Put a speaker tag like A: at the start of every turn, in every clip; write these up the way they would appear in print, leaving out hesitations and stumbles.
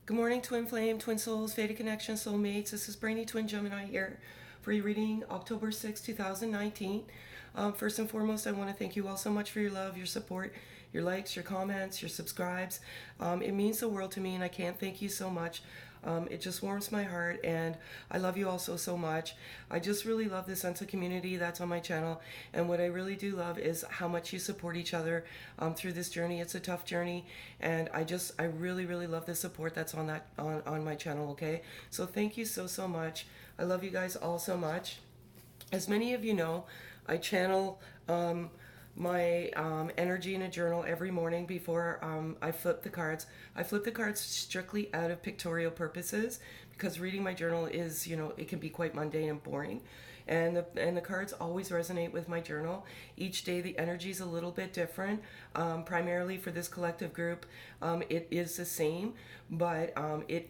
A: Good morning, Twin Flame, Twin Souls, Vedic Connection, Soulmates. This is Brainy Twin Gemini here for your reading October 6, 2019. First and foremost, I want to thank you all so much for your love, your support, your likes, your comments, your subscribes. It means the world to me, and I can't thank you so much. It just warms my heart, and I love you all so much. I just really love the sense of community that's on my channel, and what I really do love is how much you support each other through this journey. It's a tough journey, and I really love the support that's on my channel. Okay, so thank you so much. I love you guys all so much. As many of you know, I channel my energy in a journal every morning before I flip the cards. I flip the cards strictly out of pictorial purposes because reading my journal is, it can be quite mundane and boring. And the cards always resonate with my journal. Each day the energy is a little bit different. Primarily for this collective group, it is the same, but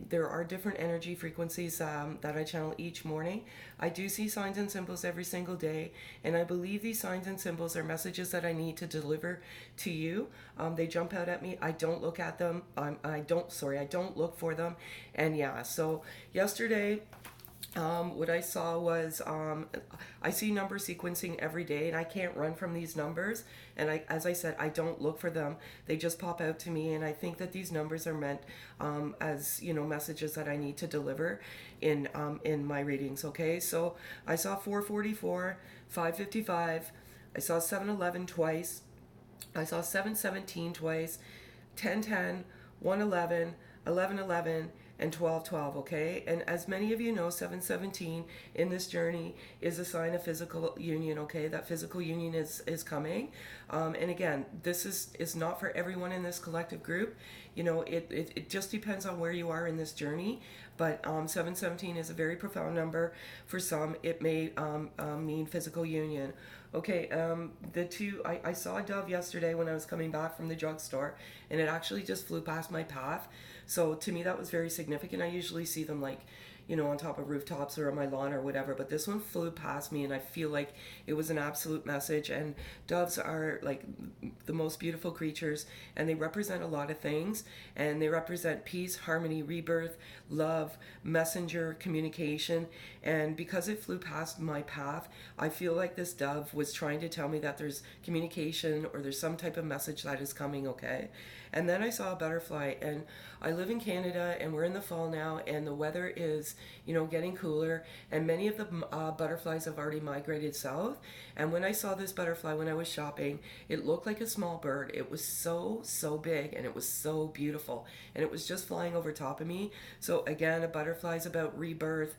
A: there are different energy frequencies that I channel each morning. I do see signs and symbols every single day, and I believe these signs and symbols are messages that I need to deliver to you. They jump out at me. I don't look at them. I don't look for them. And yeah, so yesterday, what I saw was I see number sequencing every day, and I can't run from these numbers. And as I said, I don't look for them; they just pop out to me. And I think that these numbers are meant as messages that I need to deliver in my readings. Okay, so I saw 444, 555. I saw 711 twice. I saw 717 twice, 1010, 111, 1111, and 1212, okay? And as many of you know, 717 in this journey is a sign of physical union, okay? That physical union is coming. And again, this is not for everyone in this collective group. It just depends on where you are in this journey. But 717 is a very profound number. For some, it may mean physical union. Okay, I saw a dove yesterday when I was coming back from the drugstore, and it actually just flew past my path. So to me, that was very significant. I usually see them on top of rooftops or on my lawn or whatever, but this one flew past me, and I feel like it was an absolute message. And doves are like the most beautiful creatures, and they represent a lot of things, and they represent peace, harmony, rebirth, love, messenger, communication. And because it flew past my path, I feel like this dove was trying to tell me that there's communication or there's some type of message that is coming, okay? And then I saw a butterfly, and I live in Canada, and we're in the fall now, and the weather is, getting cooler, and many of the butterflies have already migrated south. And when I saw this butterfly when I was shopping, it looked like a small bird. It was so big, and it was so beautiful, and it was just flying over top of me. So again, a butterfly is about rebirth,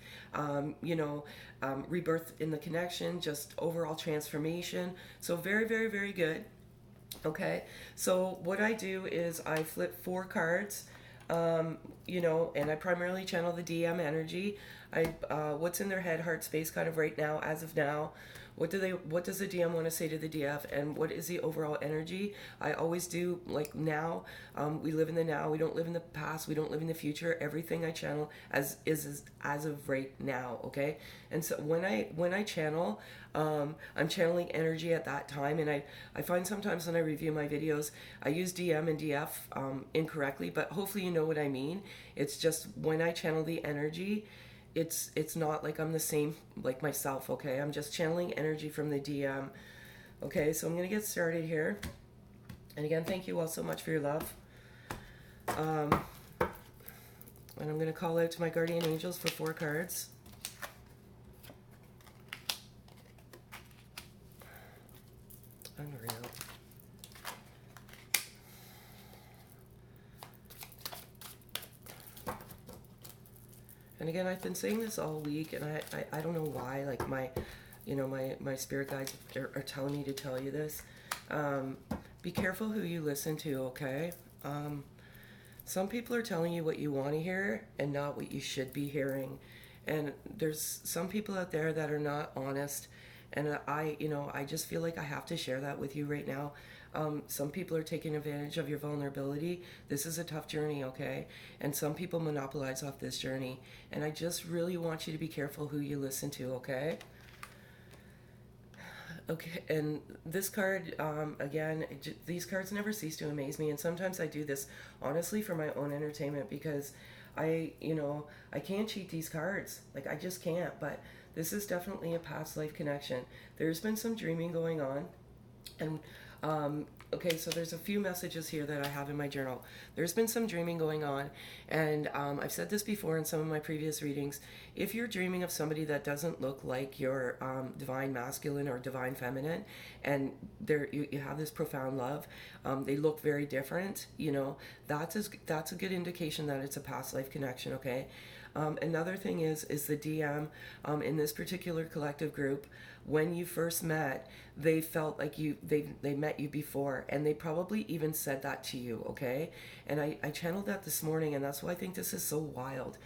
A: rebirth in the connection, just overall transformation. So very good. Okay, so what I do is I flip 4 cards, and I primarily channel the DM energy. What's in their head, heart space, kind of right now, as of now. What does the DM want to say to the DF, and what is the overall energy? I always do like now. We live in the now. We don't live in the past. We don't live in the future. Everything I channel as of right now. Okay, and so when I channel, I'm channeling energy at that time, and I find sometimes when I review my videos, I use DM and DF incorrectly, but hopefully you know what I mean. It's just when I channel the energy, it's not like I'm the same like myself, okay? I'm just channeling energy from the DM. Okay, so I'm gonna get started here. And again, thank you all so much for your love. And I'm gonna call out to my guardian angels for 4 cards. Unreal. And again, I've been saying this all week, and I don't know why, like my spirit guides are telling me to tell you this. Be careful who you listen to, okay? Some people are telling you what you want to hear and not what you should be hearing. And there's some people out there that are not honest, and I just feel like I have to share that with you right now. Some people are taking advantage of your vulnerability. This is a tough journey, okay? And some people monopolize off this journey. And I just really want you to be careful who you listen to, okay? Okay, and this card, again, these cards never cease to amaze me, and sometimes I do this honestly for my own entertainment because I can't cheat these cards. Like, I just can't, but this is definitely a past life connection. There's been some dreaming going on, and okay, so there's a few messages here that I have in my journal. There's been some dreaming going on, and I've said this before in some of my previous readings. If you're dreaming of somebody that doesn't look like your divine masculine or divine feminine, and you have this profound love, they look very different. That's a good indication that it's a past life connection. Okay. Another thing is the DM in this particular collective group. When you first met, they felt like they met you before, and they probably even said that to you. Okay, and I channeled that this morning, and that's why I think this is so wild.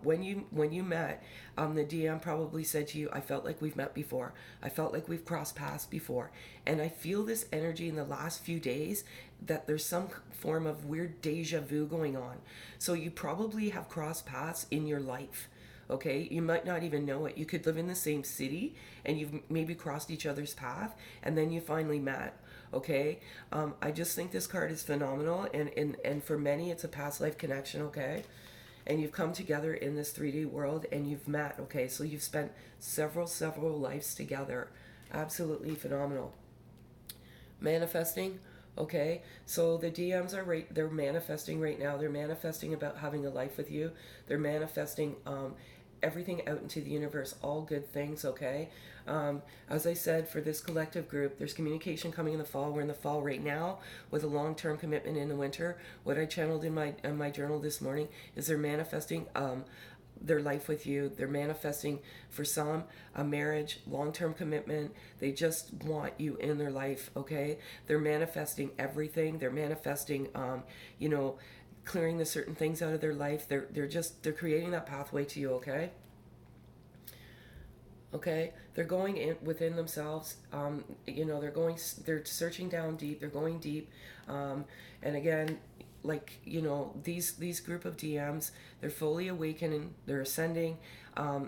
A: When you met, the DM probably said to you, "I felt like we've met before. I felt like we've crossed paths before," and I feel this energy in the last few days that there's some form of weird deja vu going on. So you probably have crossed paths in your life. Okay, you might not even know it. You could live in the same city and you've maybe crossed each other's path, and then you finally met. Okay, I just think this card is phenomenal, and for many it's a past life connection. Okay, and you've come together in this 3D world and you've met. Okay, so you've spent several lives together. Absolutely phenomenal. Manifesting. Okay, so the DMs are they're manifesting right now. They're manifesting about having a life with you. They're manifesting everything out into the universe, all good things. Okay, as I said, for this collective group, there's communication coming in the fall. We're in the fall right now with a long-term commitment in the winter. What I channeled in my journal this morning is they're manifesting their life with you. They're manifesting, for some, a marriage, long-term commitment. They just want you in their life. Okay, they're manifesting everything. They're manifesting clearing the certain things out of their life. They're creating that pathway to you. Okay, they're going in within themselves. They're searching down deep. They're going deep. And again, like, these group of DMs, they're fully awakening. They're ascending.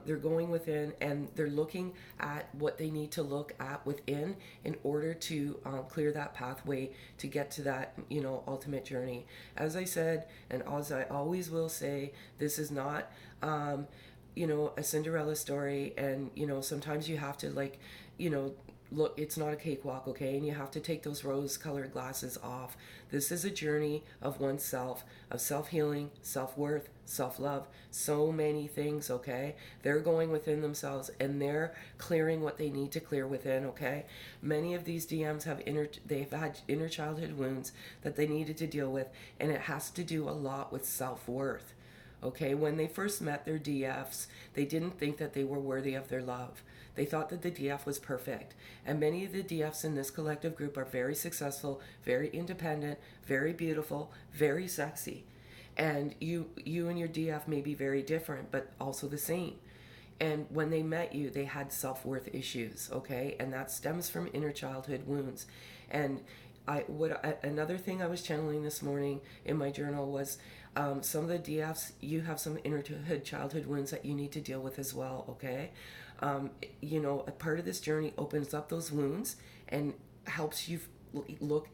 A: They're going within, and they're looking at what they need to look at within in order to clear that pathway to get to that ultimate journey. As I said, and as I always will say, this is not a Cinderella story, and sometimes you have to look, it's not a cakewalk. Okay, and you have to take those rose-colored glasses off. This is a journey of oneself, of self-healing, self-worth, self-love, so many things. Okay, they're going within themselves and they're clearing what they need to clear within. Okay, many of these DMs they've had inner childhood wounds that they needed to deal with, and it has to do a lot with self-worth. Okay, when they first met their DFs, they didn't think that they were worthy of their love. They thought that the DF was perfect. And many of the DFs in this collective group are very successful, very independent, very beautiful, very sexy. And you and your DF may be very different, but also the same. And when they met you, they had self-worth issues. Okay, and that stems from inner childhood wounds. And another thing I was channeling this morning in my journal was some of the DFs, you have some inner childhood wounds that you need to deal with as well. Okay, a part of this journey opens up those wounds and helps you look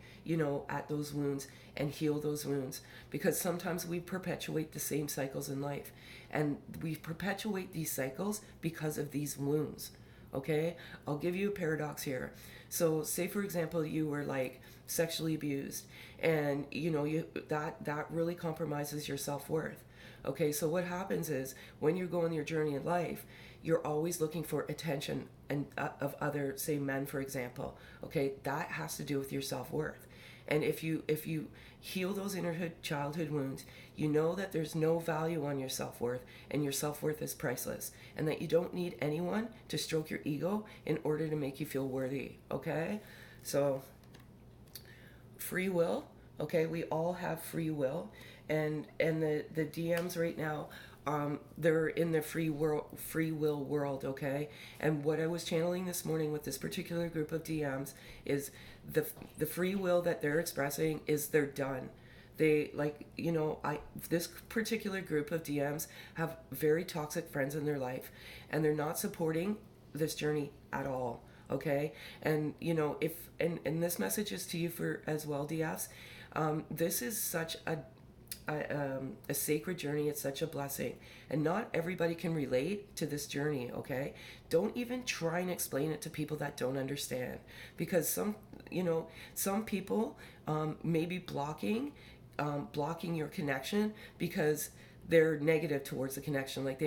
A: at those wounds and heal those wounds, because sometimes we perpetuate the same cycles in life, and we perpetuate these cycles because of these wounds. Okay, I'll give you a paradox here. So say, for example, you were like sexually abused, and that really compromises your self-worth. Okay, so what happens is when you're going your journey in life, you're always looking for attention and of other, say, men, for example. Okay, that has to do with your self-worth. And if you heal those inner childhood wounds, you know that there's no value on your self-worth, and your self-worth is priceless, and that you don't need anyone to stroke your ego in order to make you feel worthy. Okay, so free will. Okay, we all have free will, and the DMs right now, they're in the free will world. Okay, and what I was channeling this morning with this particular group of DMs is the free will that they're expressing is they're done. They this particular group of DMs have very toxic friends in their life, and they're not supporting this journey at all. okay? And if and this message is to you for as well, DFs. This is such a sacred journey. It's such a blessing, and not everybody can relate to this journey, okay? Don't even try and explain it to people that don't understand, because some people may be blocking your connection because they're negative towards the connection. Like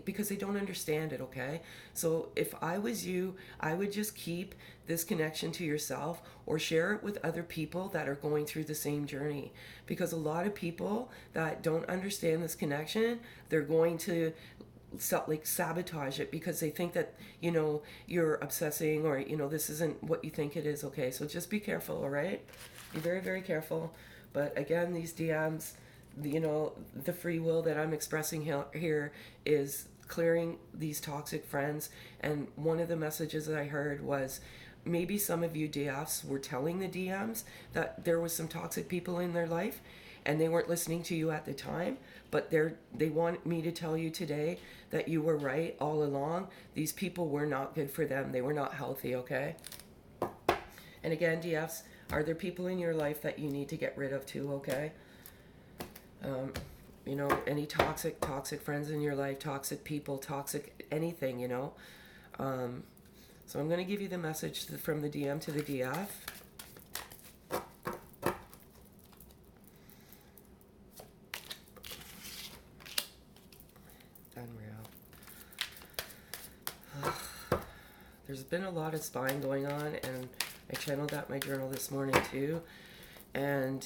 A: because they don't understand it, okay? So if I was you, I would just keep this connection to yourself, or share it with other people that are going through the same journey, because a lot of people that don't understand this connection, they're going to sabotage it because they think that you're obsessing, or this isn't what you think it is, okay? So just be careful, all right? Be very, very careful. But again, these DMs, the free will that I'm expressing here is clearing these toxic friends. And one of the messages that I heard was, maybe some of you DFs were telling the DMs that there was some toxic people in their life, and they weren't listening to you at the time, but they want me to tell you today that you were right all along. These people were not good for them. They were not healthy, okay? And again, DFs, are there people in your life that you need to get rid of too, okay? Any toxic friends in your life, toxic people, toxic anything, So I'm going to give you the message from the DM to the DF. Unreal. There's been a lot of spying going on, and I channeled that in my journal this morning too. And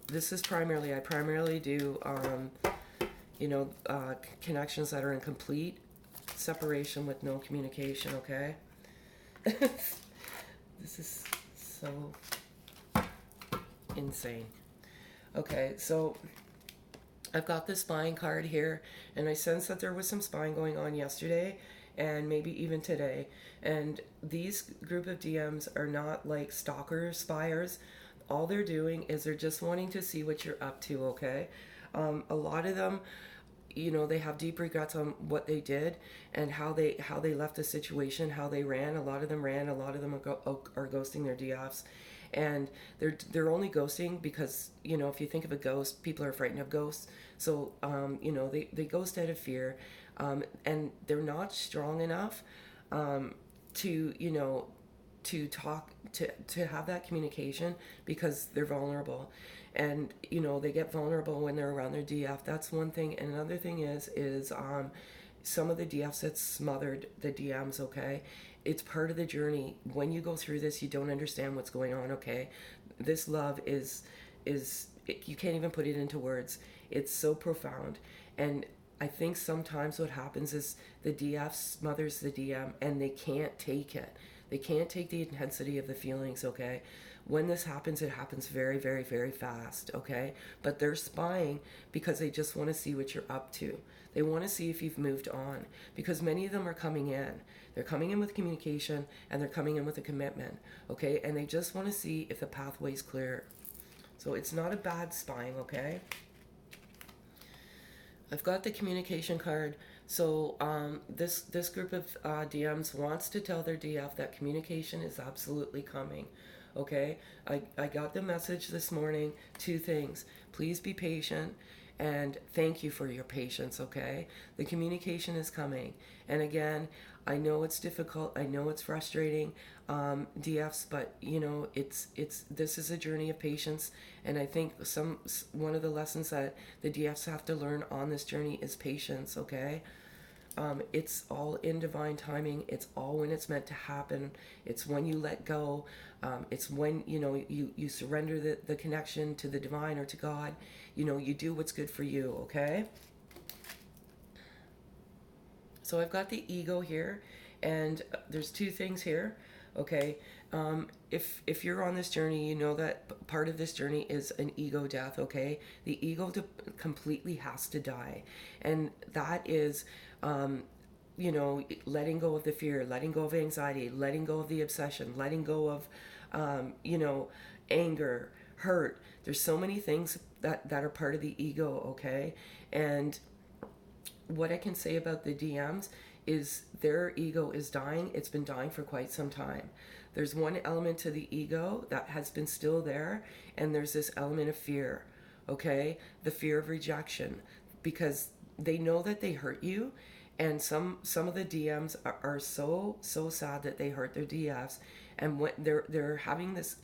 A: this is I primarily do, connections that are in complete separation with no communication, okay? This is so insane. Okay, so I've got this spying card here, and I sense that there was some spying going on yesterday and maybe even today. And these group of DMs are not like stalkers, spiers. All they're doing is they're just wanting to see what you're up to, okay? A lot of them, they have deep regrets on what they did and how they left the situation, how they ran. A lot of them ran. A lot of them are ghosting their DFs, and they're only ghosting because if you think of a ghost, people are frightened of ghosts. So they ghost out of fear, and they're not strong enough to talk to have that communication because they're vulnerable. And they get vulnerable when they're around their DF. That's one thing. And another thing is some of the DFs that smothered the DMs, okay? It's part of the journey. When you go through this, you don't understand what's going on, okay? This love is you can't even put it into words. It's so profound. And I think sometimes what happens is the DF smothers the DM, and they can't take it. They can't take the intensity of the feelings, okay? When this happens, it happens very, very, very fast, okay? But they're spying because they just want to see what you're up to. They want to see if you've moved on, because many of them are coming in. They're coming in with communication, and they're coming in with a commitment, okay? And they just want to see if the pathway's clear. So it's not a bad spying, okay? I've got the communication card. So this group of DMs wants to tell their DF that communication is absolutely coming. Okay, I got the message this morning. 2 things. Please be patient, and thank you for your patience, okay? The communication is coming. And again, I know it's difficult. I know it's frustrating, DFs, but this is a journey of patience. And I think one of the lessons that the DFs have to learn on this journey is patience, okay? It's all in divine timing. It's all when it's meant to happen. It's when you let go. It's when you surrender the connection to the divine or to God. You do what's good for you, okay? So I've got the ego here, and there's 2 things here, okay? If you're on this journey, you know that part of this journey is an ego death, okay? The ego completely has to die, and that is letting go of the fear, letting go of anxiety, letting go of the obsession, letting go of anger, hurt. There's so many things that are part of the ego, okay? And what I can say about the DMs is their ego is dying. It's been dying for quite some time. There's one element to the ego that has been still there, and there's this element of fear, okay? The fear of rejection, because they know that they hurt you, and some of the DMs are so sad that they hurt their DFs, and when they're having this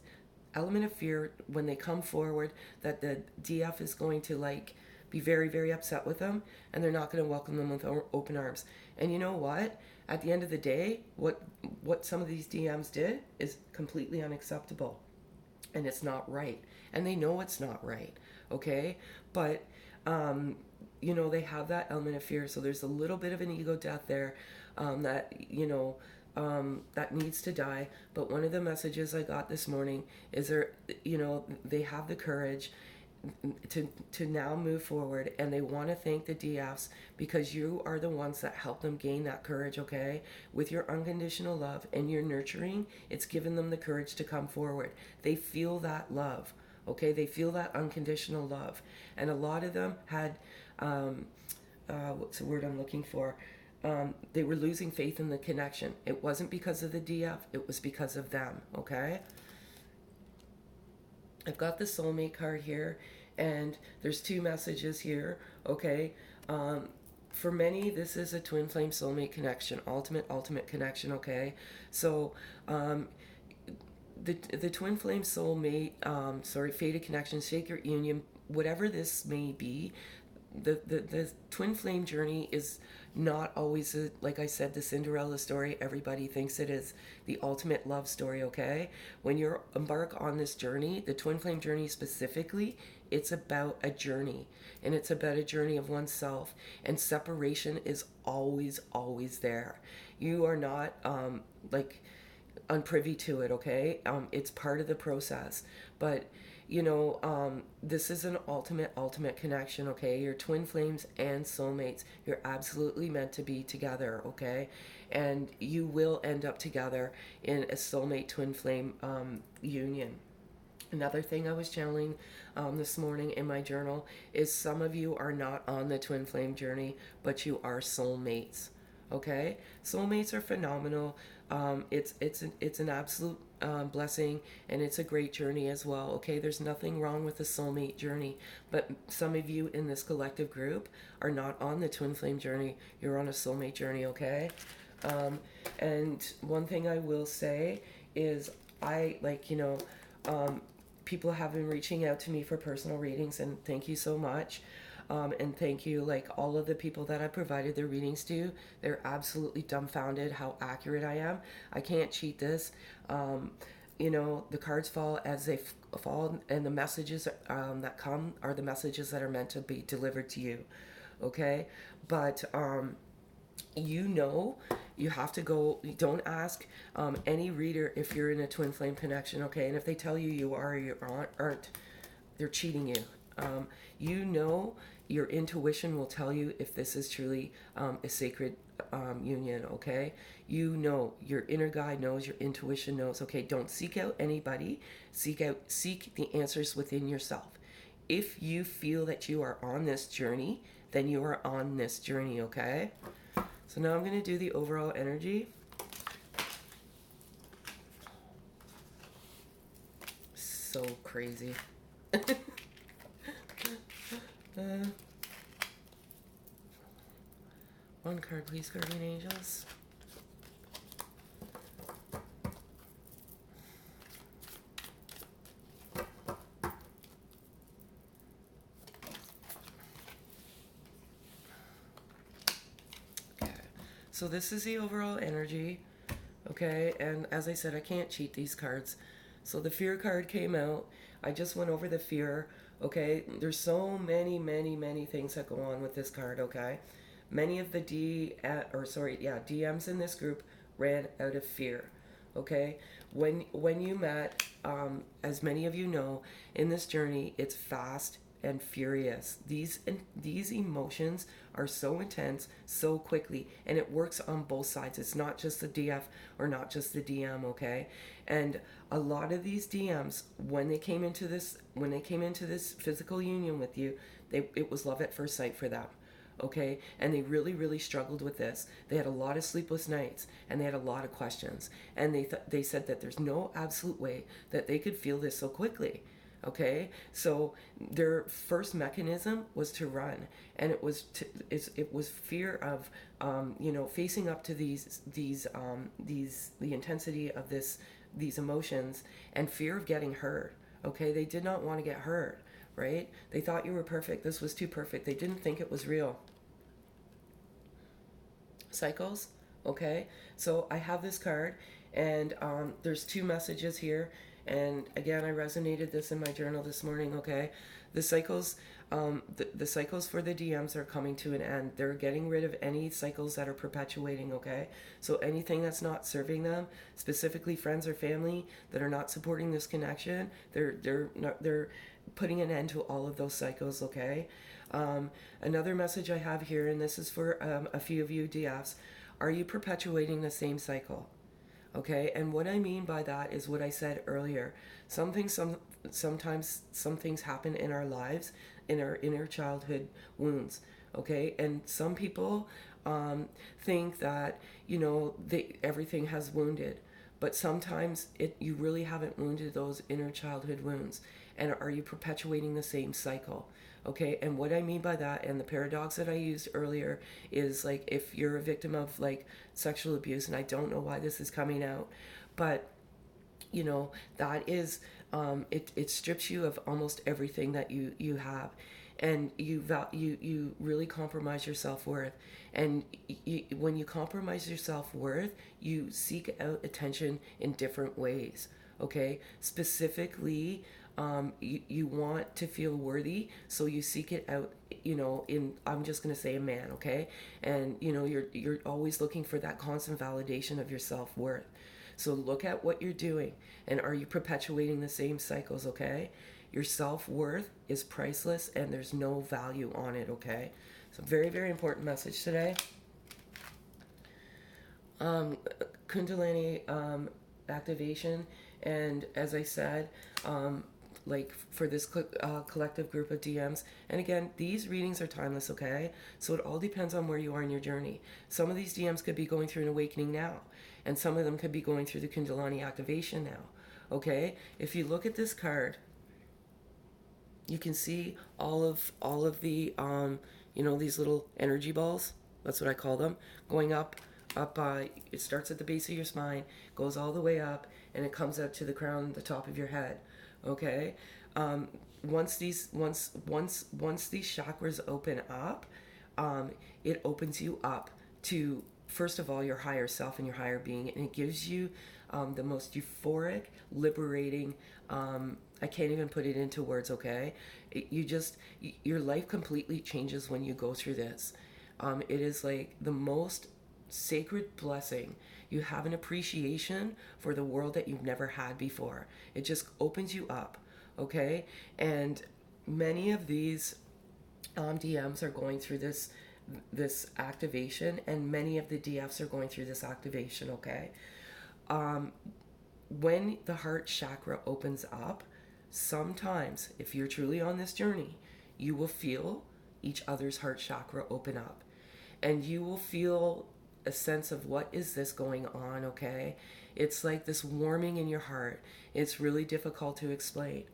A: element of fear when they come forward that the DF is going to like be very, very upset with them, and they're not going to welcome them with open arms. And you know what? At the end of the day, what some of these DMs did is completely unacceptable, and it's not right, and they know it's not right, okay? But you know, they have that element of fear, so there's a little bit of an ego death there, that, you know, that needs to die. But one of the messages I got this morning is you know, they have the courage to now move forward, and they want to thank the DFs because you are the ones that help them gain that courage, okay? With your unconditional love and your nurturing, it's given them the courage to come forward. They feel that love, okay? They feel that unconditional love. And a lot of them had, what's the word I'm looking for? They were losing faith in the connection. It wasn't because of the DF, it was because of them, okay? I've got the soulmate card here, and there's two messages here, okay? For many, this is a twin flame soulmate connection, ultimate connection, okay? So, the twin flame soulmate, fated connection, sacred union, whatever this may be, the twin flame journey is not always, like I said, the Cinderella story everybody thinks it is, the ultimate love story, okay? When you embark on this journey, the twin flame journey specifically, it's about a journey, and it's about a journey of oneself, and separation is always there. You are not unprivy to it, okay? It's part of the process, but you know, this is an ultimate connection, okay? You're twin flames and soulmates. You're absolutely meant to be together, okay? And you will end up together in a soulmate twin flame union. Another thing I was channeling this morning in my journal is some of you are not on the twin flame journey, but you are soulmates, okay? Soulmates are phenomenal. It's an absolute blessing, and it's a great journey as well, okay? There's nothing wrong with the soulmate journey, but some of you in this collective group are not on the twin flame journey. You're on a soulmate journey, okay? And one thing I will say is people have been reaching out to me for personal readings, and thank you so much. And thank you, like, all of the people that I provided their readings to. They're absolutely dumbfounded how accurate I am. I can't cheat this. You know, the cards fall as they fall, and the messages that come are the messages that are meant to be delivered to you, okay? But you know, you have to go. Don't ask any reader if you're in a twin flame connection, okay? And if they tell you you are or you aren't, they're cheating you. You know, your intuition will tell you if this is truly a sacred union, okay? You know, your inner guide knows, your intuition knows, okay? Don't seek out anybody. Seek the answers within yourself. If you feel that you are on this journey, then you are on this journey, okay? So now I'm going to do the overall energy. So crazy. One card, please, guardian angels. Okay, so this is the overall energy, okay? And as I said, I can't cheat these cards. So the fear card came out. I just went over the fear, okay? There's so many things that go on with this card, okay? Many of the DMs in this group ran out of fear, okay? When you met, as many of you know, in this journey, it's fast and furious. These emotions are so intense so quickly, and it works on both sides. It's not just the DF or not just the DM, okay? And a lot of these DMs, when they came into this physical union with you, it was love at first sight for them. okay? And they really, really struggled with this. They had a lot of sleepless nights, and they had a lot of questions. And they said that there's no absolute way that they could feel this so quickly, okay? So their first mechanism was to run, and it was fear of facing up to the intensity of these emotions, and fear of getting hurt. Okay, they did not want to get hurt, right? They thought you were perfect. This was too perfect. They didn't think it was real. Cycles, okay? So I have this card, and there's two messages here. And again, I resonated this in my journal this morning, okay? The cycles, the cycles for the DMs are coming to an end. They're getting rid of any cycles that are perpetuating, okay? So anything that's not serving them, specifically friends or family that are not supporting this connection, they're putting an end to all of those cycles, okay? Another message I have here, and this is for a few of you DFs, are you perpetuating the same cycle? Okay, and what I mean by that is what I said earlier. Sometimes some things happen in our lives, in our inner childhood wounds. Okay, and some people think that everything has wounded, but sometimes you really haven't wounded those inner childhood wounds. And are you perpetuating the same cycle? Okay, and what I mean by that, and the paradox that I used earlier, is like if you're a victim of like sexual abuse, and I don't know why this is coming out, but that is it strips you of almost everything that you have, and you really compromise your self-worth. And when you compromise your self-worth, you seek out attention in different ways. Okay, specifically, you want to feel worthy, so you seek it out, in, I'm just going to say, a man, okay? And you're always looking for that constant validation of your self-worth. So look at what you're doing, and are you perpetuating the same cycles? Okay, your self-worth is priceless, and there's no value on it. Okay, so very, very important message today. Kundalini activation, and as I said, like for this collective group of DMs. And again, these readings are timeless, okay? So it all depends on where you are in your journey. Some of these DMs could be going through an awakening now, and some of them could be going through the Kundalini activation now, okay? If you look at this card, you can see all of the these little energy balls. That's what I call them, going up. It starts at the base of your spine, goes all the way up, and it comes out to the crown, the top of your head. Okay, once these chakras open up, it opens you up to, first of all, your higher self and your higher being, and it gives you the most euphoric, liberating. I can't even put it into words. Okay, your life completely changes when you go through this. It is like the most sacred blessing. You have an appreciation for the world that you've never had before. It just opens you up, okay? And many of these DMs are going through this activation, and many of the DFs are going through this activation, okay? When the heart chakra opens up, sometimes, if you're truly on this journey, you will feel each other's heart chakra open up, and you will feel a sense of, what is this going on, okay? It's like this warming in your heart. It's really difficult to explain.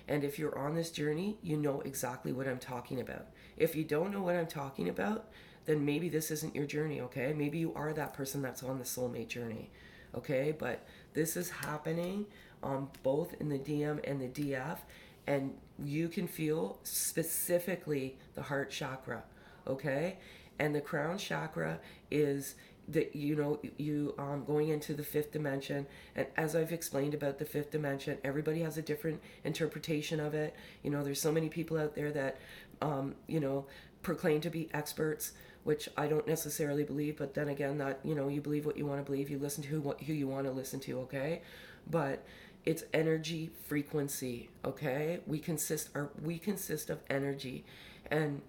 A: And if you're on this journey, you know exactly what I'm talking about. If you don't know what I'm talking about, then maybe this isn't your journey, okay? Maybe you are that person that's on the soulmate journey, okay? But this is happening both in the DM and the DF, and you can feel specifically the heart chakra, okay? And the crown chakra is that you going into the fifth dimension. And as I've explained about the fifth dimension, everybody has a different interpretation of it. There's so many people out there that proclaim to be experts, which I don't necessarily believe. But then again, that you believe what you want to believe. You listen to who you want to listen to. Okay, but it's energy frequency. Okay, we consist of energy, and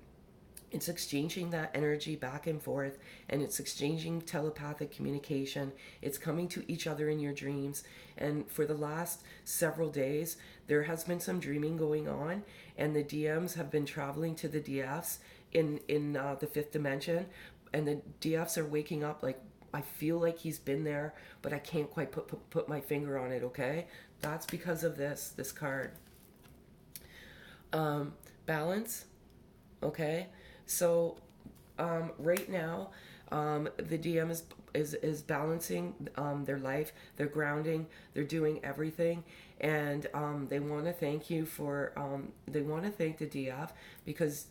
A: It's exchanging that energy back and forth, and it's exchanging telepathic communication. It's coming to each other in your dreams. And for the last several days, there has been some dreaming going on, and the DMs have been traveling to the DFs in the fifth dimension, and the DFs are waking up like, I feel like he's been there, but I can't quite put my finger on it. Okay, that's because of this card. Balance. Okay, so right now, the DM is balancing their life. They're grounding. They're doing everything, and they want to thank you for. They want to thank the DF because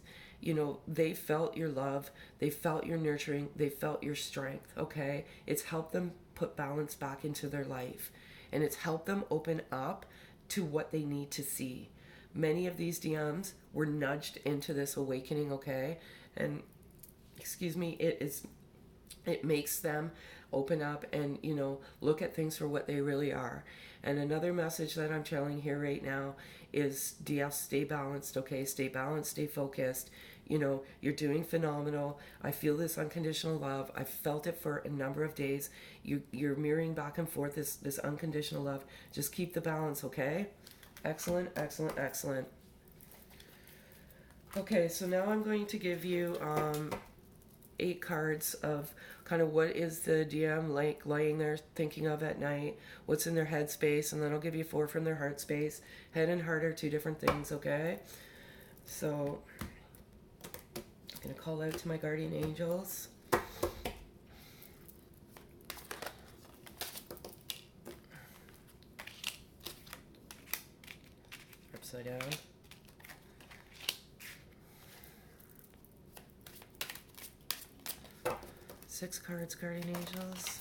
A: they felt your love, they felt your nurturing, they felt your strength. Okay, it's helped them put balance back into their life, and it's helped them open up to what they need to see. Many of these DMs were nudged into this awakening. Okay, and excuse me, it makes them open up and look at things for what they really are. And another message that I'm telling here right now is, DF, stay balanced. Okay, stay balanced, stay focused. You're doing phenomenal. I feel this unconditional love. I felt it for a number of days. You're mirroring back and forth this unconditional love. Just keep the balance. Okay, excellent, excellent, excellent. Okay, so now I'm going to give you 8 cards of kind of what is the DM like lying there thinking of at night, what's in their head space, and then I'll give you 4 from their heart space. Head and heart are 2 different things. Okay, so I'm going to call out to my guardian angels. Upside down. Six cards, guardian angels.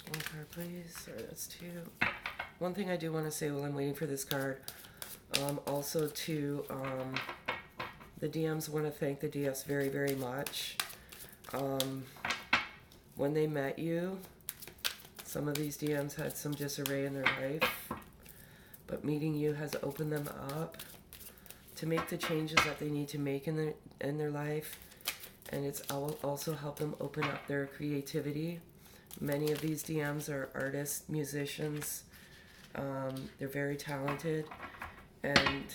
A: One card, please. Sorry, that's 2. One thing I do want to say while I'm waiting for this card, also to the DMs want to thank the DS very, very much. When they met you, some of these DMs had some disarray in their life, but meeting you has opened them up to make the changes that they need to make in their life, and it's also helped them open up their creativity. Many of these DMs are artists, musicians. They're very talented, and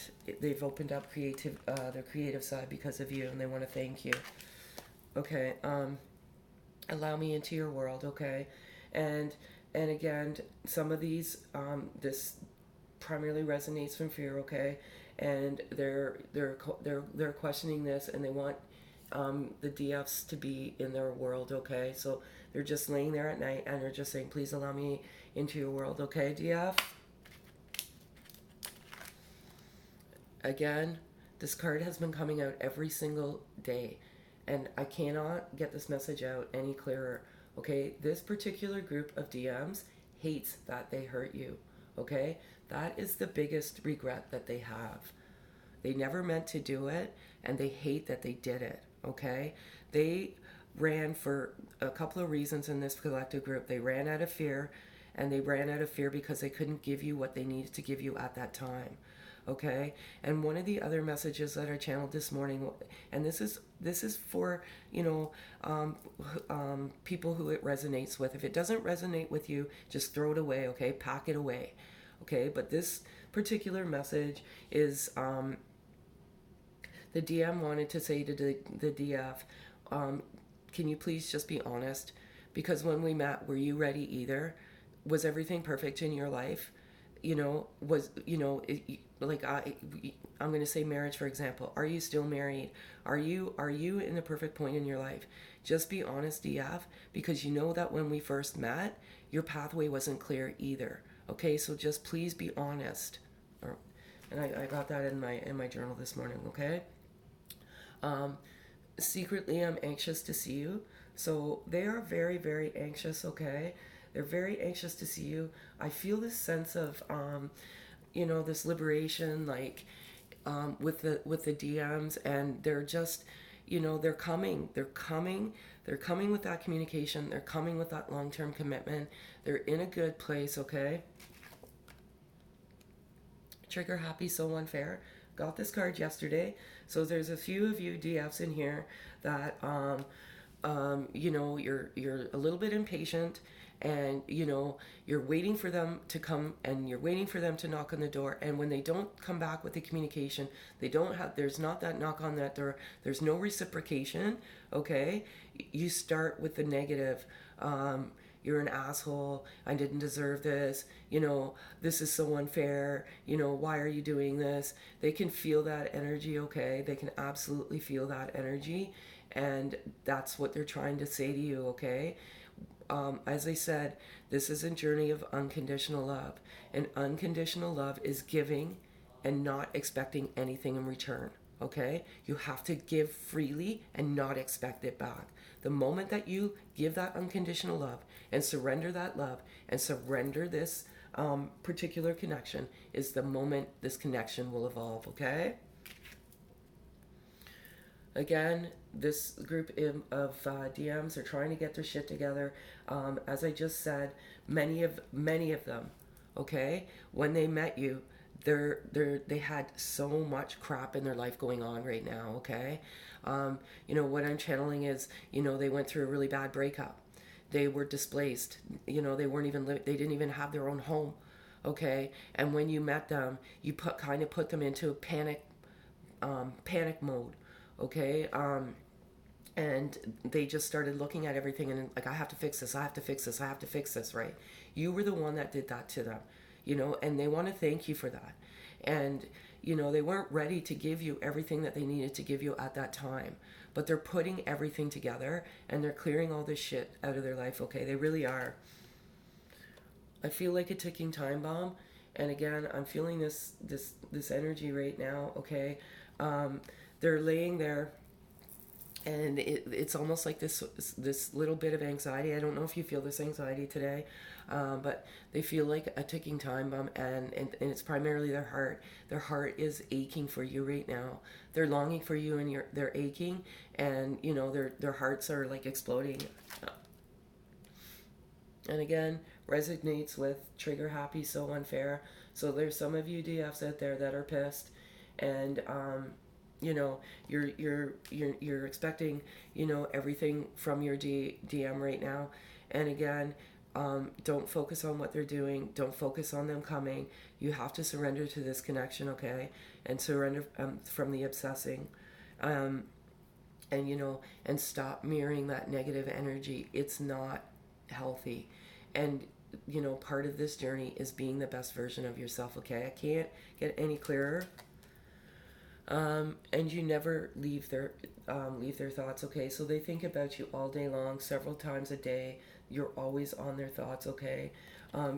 A: they've opened up their creative side because of you, and they want to thank you. Okay, allow me into your world. Okay, and again, some of these this primarily resonates from fear. Okay, and they're questioning this, and they want the DFs to be in their world. Okay, so they're just laying there at night and they're just saying, please allow me into your world. Okay, DF. Again, this card has been coming out every single day, and I cannot get this message out any clearer. Okay, this particular group of DMs hates that they hurt you. Okay, that is the biggest regret that they have. They never meant to do it, and they hate that they did it. Okay, they ran for a couple of reasons in this collective group. They ran out of fear, and they ran out of fear because they couldn't give you what they needed to give you at that time. Okay, and one of the other messages that I channeled this morning, and this is for people who it resonates with. If it doesn't resonate with you, just throw it away. Okay, pack it away. Okay, but this particular message is the DM wanted to say to the DF, can you please just be honest? Because when we met, were you ready either? Was everything perfect in your life? I'm going to say marriage, for example. Are you still married? Are you in a perfect point in your life? Just be honest, DF, because you know that when we first met, your pathway wasn't clear either. Okay, so just please be honest. And I got that in my journal this morning. Okay. Secretly, I'm anxious to see you. So they are very, very anxious. Okay. They're very anxious to see you. I feel this sense of, you know, this liberation, like with the DMs, and they're just, you know, they're coming. They're coming with that communication. They're coming with that long-term commitment. They're in a good place, okay? Trigger happy, so unfair. Got this card yesterday. So there's a few of you DFs in here that you know, you're a little bit impatient, and you know, you're waiting for them to come, and you're waiting for them to knock on the door, and when they don't come back with the communication, they don't have, there's not that knock on that door, there's no reciprocation, okay? You start with the negative. You're an asshole, I didn't deserve this, you know, this is so unfair, you know, why are you doing this? They can feel that energy, okay? They can absolutely feel that energy, and that's what they're trying to say to you, okay? As I said, this is a journey of unconditional love, and unconditional love is giving and not expecting anything in return, okay? You have to give freely and not expect it back. The moment that you give that unconditional love and surrender that love and surrender this particular connection is the moment this connection will evolve, okay? Again, this group of DMs are trying to get their shit together. As I just said, many of them, okay, when they met you, they had so much crap in their life going on right now, okay? You know, what I'm channeling is, you know, they went through a really bad breakup. They were displaced. You know, they didn't even have their own home, okay? And when you met them, you kind of put them into a panic mode, okay? And they just started looking at everything and like, I have to fix this, I have to fix this, I have to fix this, right? You were the one that did that to them, you know, and they want to thank you for that. And, you know, they weren't ready to give you everything that they needed to give you at that time, but they're putting everything together and they're clearing all this shit out of their life, okay? They really are. I feel like a ticking time bomb. And again, I'm feeling this energy right now, okay? They're laying there, and it's almost like this little bit of anxiety. I don't know if you feel this anxiety today, but they feel like a ticking time bomb, and it's primarily their heart. Their heart is aching for you right now. They're longing for you, and they're aching, and you know, their hearts are like exploding. And again, resonates with trigger happy, so unfair. So there's some of you DFs out there that are pissed, and you know, you're expecting, you know, everything from your DM right now. And again, don't focus on what they're doing. Don't focus on them coming. You have to surrender to this connection, okay? And surrender from the obsessing. And, you know, and stop mirroring that negative energy. It's not healthy. And, you know, part of this journey is being the best version of yourself, okay? I can't get any clearer. And you never leave their thoughts, okay? So they think about you all day long, several times a day. You're always on their thoughts, okay?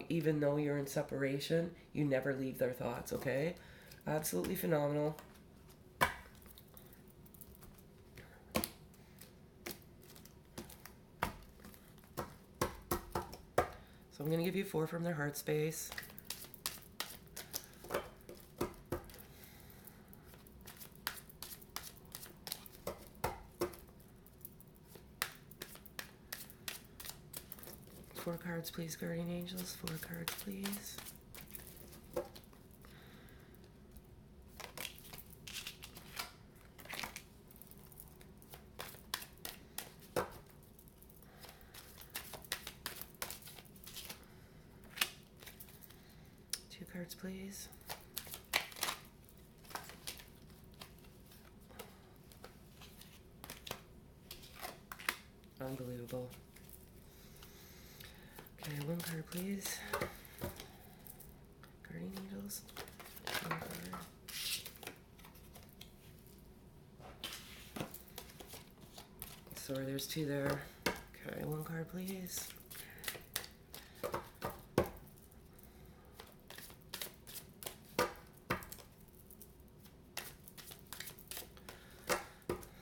A: Even though you're in separation, you never leave their thoughts, okay? Absolutely phenomenal. So I'm going to give you 4 from their heart space. Four cards, please, guardian angels. 4 cards, please. Two cards, please. Unbelievable. Okay, 1 card, please. Guardian angels. 1 card. Sorry, there's 2 there. Okay, 1 card, please.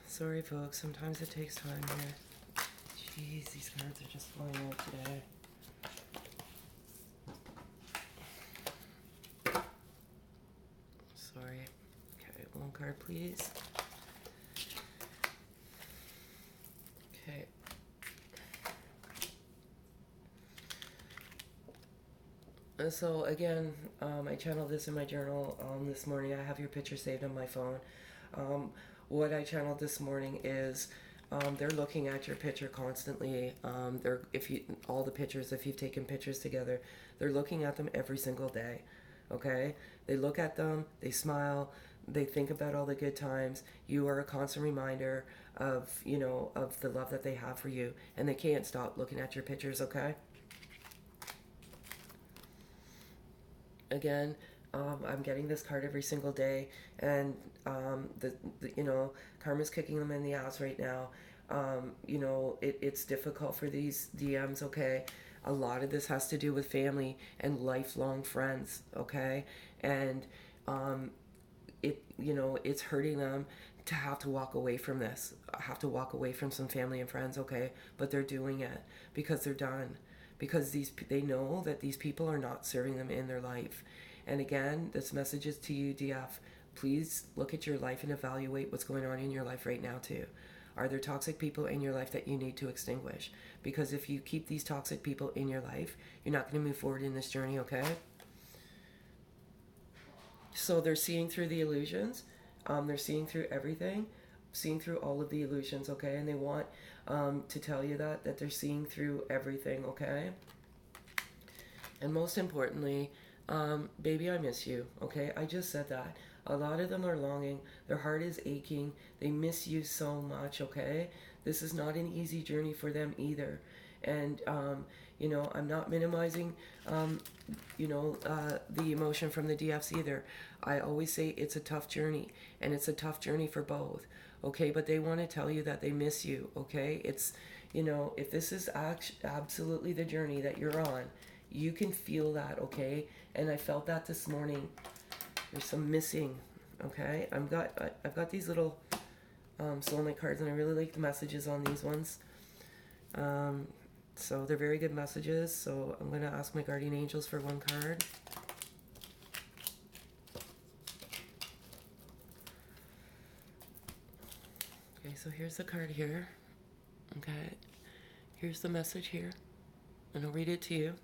A: Sorry, folks. Sometimes it takes time here. Jeez, these cards are just flying out today. card, please. Okay. So again, I channeled this in my journal this morning. I have your picture saved on my phone. What I channeled this morning is they're looking at your picture constantly. All the pictures, if you've taken pictures together, they're looking at them every single day. Okay, they look at them, they smile, they think about all the good times. You are a constant reminder of of the love that they have for you, and they can't stop looking at your pictures. Okay. Again, I'm getting this card every single day, and karma's kicking them in the ass right now. It's difficult for these DMs. Okay, a lot of this has to do with family and lifelong friends. Okay, and it's hurting them to have to walk away from this. Have to walk away from some family and friends. Okay, but they're doing it because they're done. Because they know that these people are not serving them in their life. And again, this message is to you, DF. Please look at your life and evaluate what's going on in your life right now too. Are there toxic people in your life that you need to extinguish? Because if you keep these toxic people in your life, you're not going to move forward in this journey, okay? So they're seeing through the illusions. They're seeing through everything, seeing through all of the illusions, okay? And they want to tell you that they're seeing through everything, okay? And most importantly, baby, I miss you, okay? I just said that. A lot of them are longing. Their heart is aching. They miss you so much, okay? This is not an easy journey for them either. And, I'm not minimizing, the emotion from the DFs either. I always say it's a tough journey, and it's a tough journey for both. Okay, but they want to tell you that they miss you, okay? It's, if this is absolutely the journey that you're on, you can feel that, okay? And I felt that this morning. There's some missing, okay? I've got these little soulmate cards, and I really like the messages on these ones. So they're very good messages, so I'm going to ask my guardian angels for one card. Okay, so here's the card here. Okay, here's the message here, and I'll read it to you.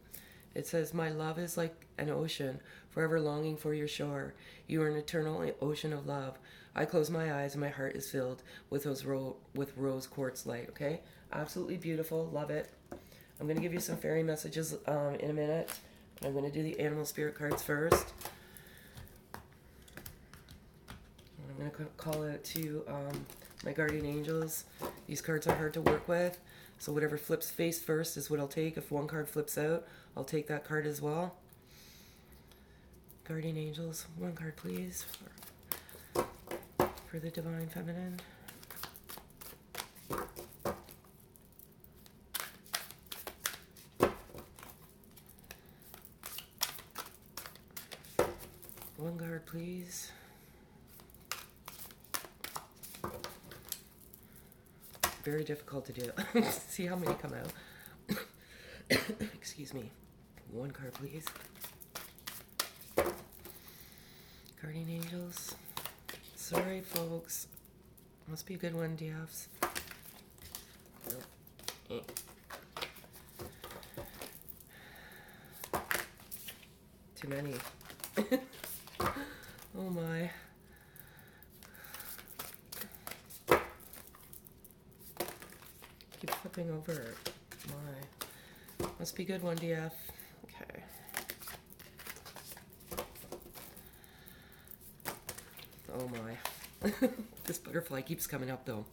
A: It says, "My love is like an ocean, forever longing for your shore. You are an eternal ocean of love. I close my eyes and my heart is filled with rose quartz light." Okay, absolutely beautiful. Love it. I'm going to give you some fairy messages in a minute. I'm going to do the animal spirit cards first. I'm going to call out to my guardian angels. These cards are hard to work with, so whatever flips face first is what I'll take. If one card flips out, I'll take that card as well. Guardian angels, one card please for the divine feminine. One card please. Very difficult to do. See how many come out. Excuse me. One card, please. Guardian angels. Sorry, folks. Must be a good one, DFs. Nope. Too many. Oh my. Keep flipping over. My. Must be good one, DF. Okay. Oh my. This butterfly keeps coming up though.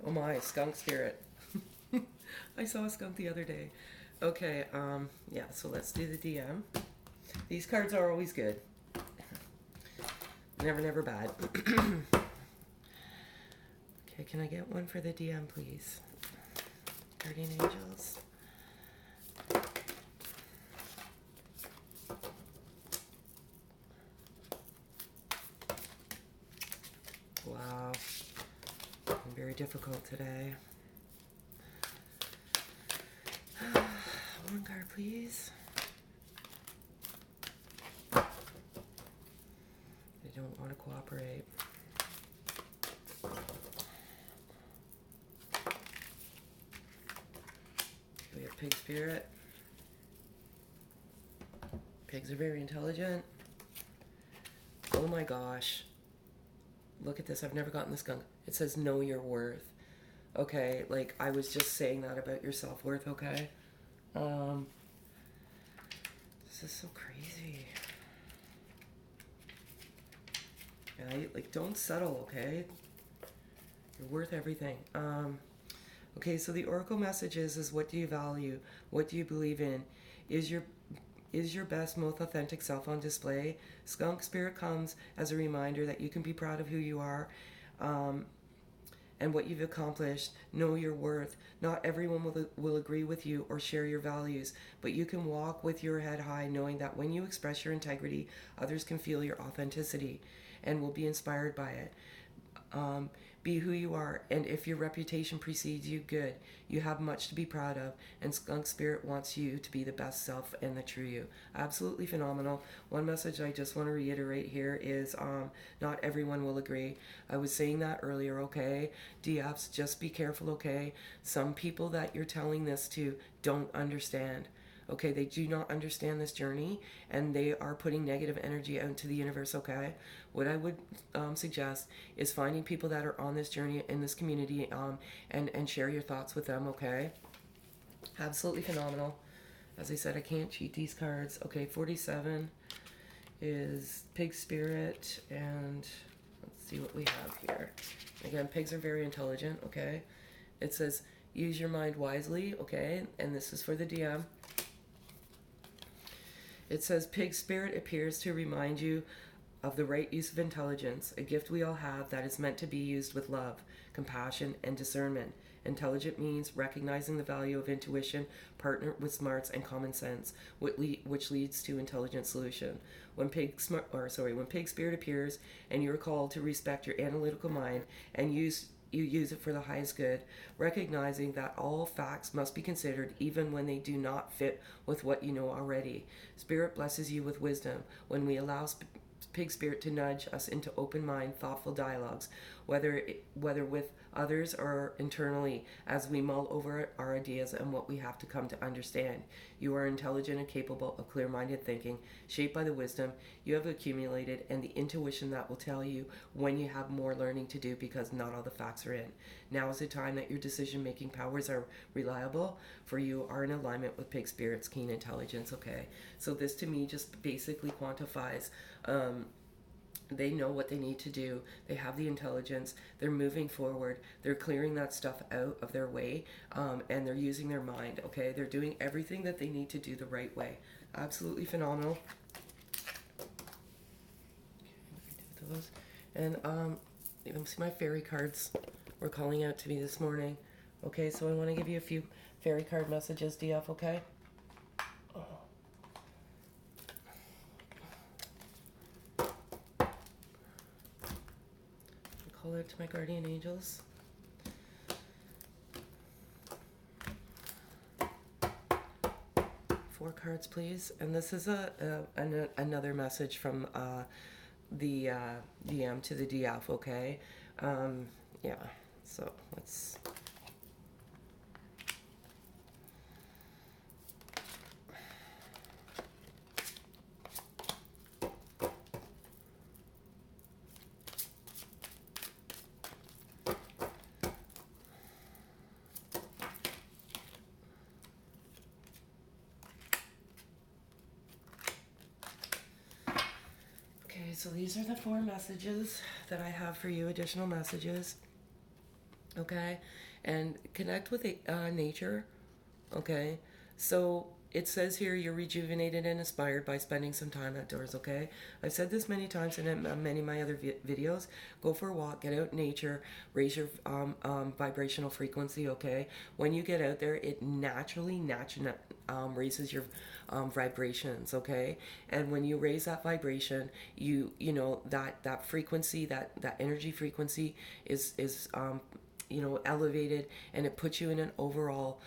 A: Oh my, skunk spirit. I saw a skunk the other day. Okay, yeah, so let's do the DM. These cards are always good. Never bad. Okay, can I get one for the DM, please? Guardian angels. Wow. Very difficult today. One card, please. cooperate. We have pig spirit. Pigs are very intelligent. Oh my gosh. Look at this. I've never gotten this skunk. It says know your worth. Okay, like I was just saying that about your self-worth, okay? This is so crazy. Yeah, like don't settle, okay? You're worth everything. Okay, so the oracle message is what do you value? What do you believe in? Is your best, most authentic self on display? Skunk spirit comes as a reminder that you can be proud of who you are and what you've accomplished. Know your worth. Not everyone will agree with you or share your values, but you can walk with your head high knowing that when you express your integrity, others can feel your authenticity and will be inspired by it. Be who you are, and if your reputation precedes you, good. You have much to be proud of, and Skunk Spirit wants you to be the best self and the true you. Absolutely phenomenal. One message I just want to reiterate here is not everyone will agree. I was saying that earlier, okay? DFs, just be careful, okay? Some people that you're telling this to don't understand. Okay, they do not understand this journey and they are putting negative energy out into the universe, okay? What I would suggest is finding people that are on this journey in this community and share your thoughts with them, okay? Absolutely phenomenal. As I said, I can't cheat these cards. Okay, 47 is Pig Spirit, and let's see what we have here. Again, pigs are very intelligent, okay? It says, use your mind wisely, okay? And this is for the DM. It says, Pig Spirit appears to remind you of the right use of intelligence, a gift we all have that is meant to be used with love, compassion, and discernment. Intelligent means recognizing the value of intuition, partnered with smarts and common sense, which leads to intelligent solution. When Pig Spirit appears and you are called to respect your analytical mind and you use it for the highest good, recognizing that all facts must be considered even when they do not fit with what you know already. Spirit blesses you with wisdom when we allow Pig Spirit to nudge us into open mind, thoughtful dialogues, whether with others or internally, as we mull over our ideas and what we have to come to understand. You are intelligent and capable of clear-minded thinking, shaped by the wisdom you have accumulated and the intuition that will tell you when you have more learning to do because not all the facts are in. Now is the time that your decision-making powers are reliable, for you are in alignment with Pig Spirit's keen intelligence, okay? So this to me just basically quantifies they know what they need to do. They have the intelligence. They're moving forward. They're clearing that stuff out of their way, and they're using their mind, okay? They're doing everything that they need to do the right way. Absolutely phenomenal. Okay, and let me see, my fairy cards were calling out to me this morning. Okay, so I want to give you a few fairy card messages, DF, okay? Call out to my guardian angels. Four cards, please. And this is another message from the DM to the DF, okay? Yeah, so let's... So these are the 4 messages that I have for you, additional messages, okay? And connect with nature, okay? So it says here you're rejuvenated and inspired by spending some time outdoors, okay? I've said this many times in many of my other videos. Go for a walk, get out in nature, raise your vibrational frequency, okay? When you get out there, it naturally raises your vibrations, okay? And when you raise that vibration, you know that frequency, that energy frequency is elevated, and it puts you in an overall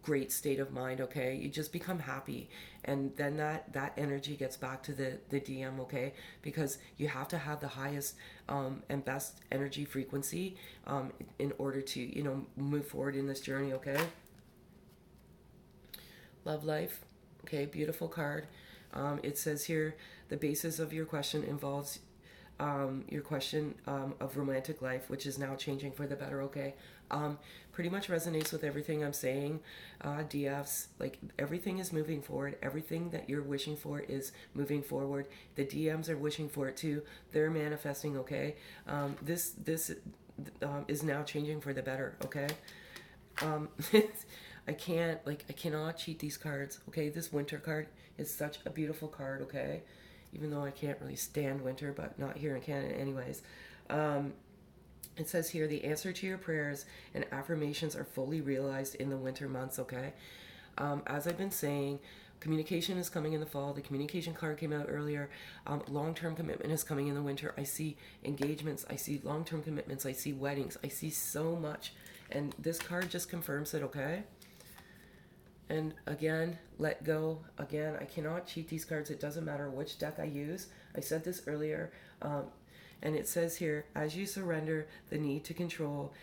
A: great state of mind, okay? You just become happy, and then that energy gets back to the DM, okay? Because you have to have the highest and best energy frequency in order to, you know, move forward in this journey, okay? Love life, okay? Beautiful card. It says here the basis of your question involves your question of romantic life, which is now changing for the better, okay? Pretty much resonates with everything I'm saying. DFs, like everything is moving forward. Everything that you're wishing for is moving forward. The DMs are wishing for it too. They're manifesting, okay? This is now changing for the better, okay? Um, I cannot cheat these cards, okay? This winter card is such a beautiful card, okay? Even though I can't really stand winter, but not here in Canada anyways. It says here, the answer to your prayers and affirmations are fully realized in the winter months, okay? As I've been saying, communication is coming in the fall. The communication card came out earlier. Long-term commitment is coming in the winter. I see engagements. I see long-term commitments. I see weddings. I see so much. And this card just confirms it, okay? And again, let go. Again, I cannot cheat these cards. It doesn't matter which deck I use. I said this earlier. And it says here, as you surrender the need to control,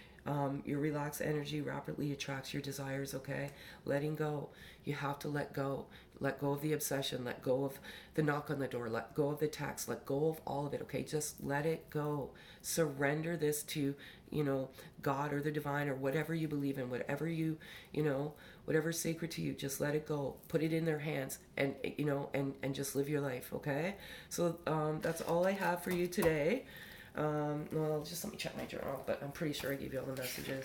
A: your relaxed energy rapidly attracts your desires, okay? Letting go. You have to let go. Let go of the obsession. Let go of the knock on the door. Let go of the text. Let go of all of it, okay? Just let it go. Surrender this to, you know, God or the divine or whatever you believe in, whatever you know, whatever's sacred to you. Just let it go. Put it in their hands and, you know, and just live your life, okay? So that's all I have for you today. Well, just let me check my journal, but I'm pretty sure I gave you all the messages.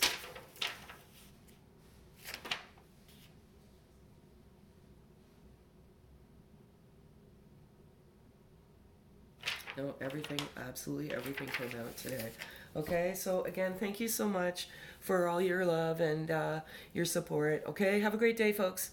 A: No, everything, absolutely everything came out today. Okay, so again, thank you so much for all your love and your support. Okay, have a great day, folks.